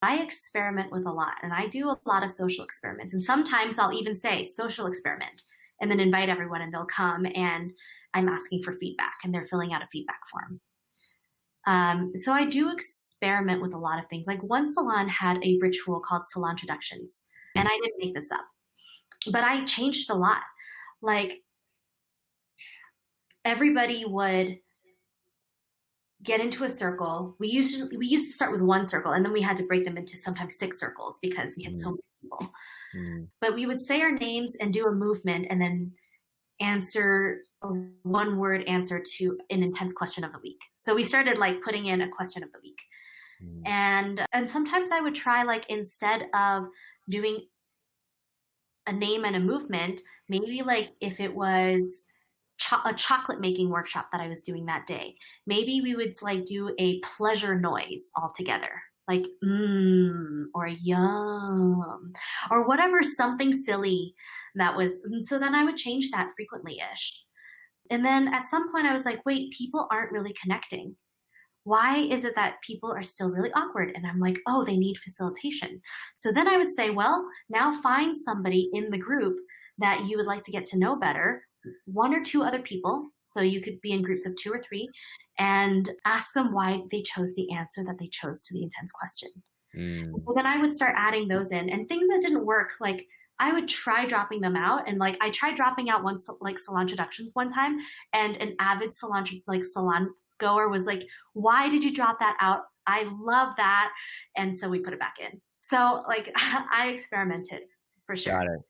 I experiment with a lot and I do a lot of social experiments. And sometimes I'll even say social experiment and then invite everyone and they'll come and I'm asking for feedback and they're filling out a feedback form. So I do experiment with a lot of things. Like one salon had a ritual called salon introductions, and I didn't make this up, but I changed a lot. Like everybody would get into a circle. We used to start with one circle, and then we had to break them into sometimes 6 circles because we had so Mm, many people. mm, But we would say our names and do a movement, and then answer a one-word answer to an intense question of the week. So we started like putting in a question of the week. mm. And sometimes I would try like instead of doing a name and a movement, maybe like if it was a chocolate making workshop that I was doing that day, maybe we would like do a pleasure noise all together, like or yum or whatever, something silly that was. So then I would change that frequently ish. And then at some point I was like, wait, people aren't really connecting. Why is it that people are still really awkward? And I'm like, oh, they need facilitation. So then I would say, well, now find somebody in the group that you would like to get to know better, 1 or 2 other people. So you could be in groups of 2 or 3 and ask them why they chose the answer that they chose to the intense question. Mm. So then I would start adding those in and things that didn't work, like I would try dropping them out. And like I tried dropping out one like salon introductions one time, and an avid salon goer was like, why did you drop that out? I love that. And so we put it back in. So like I experimented for sure. Got it.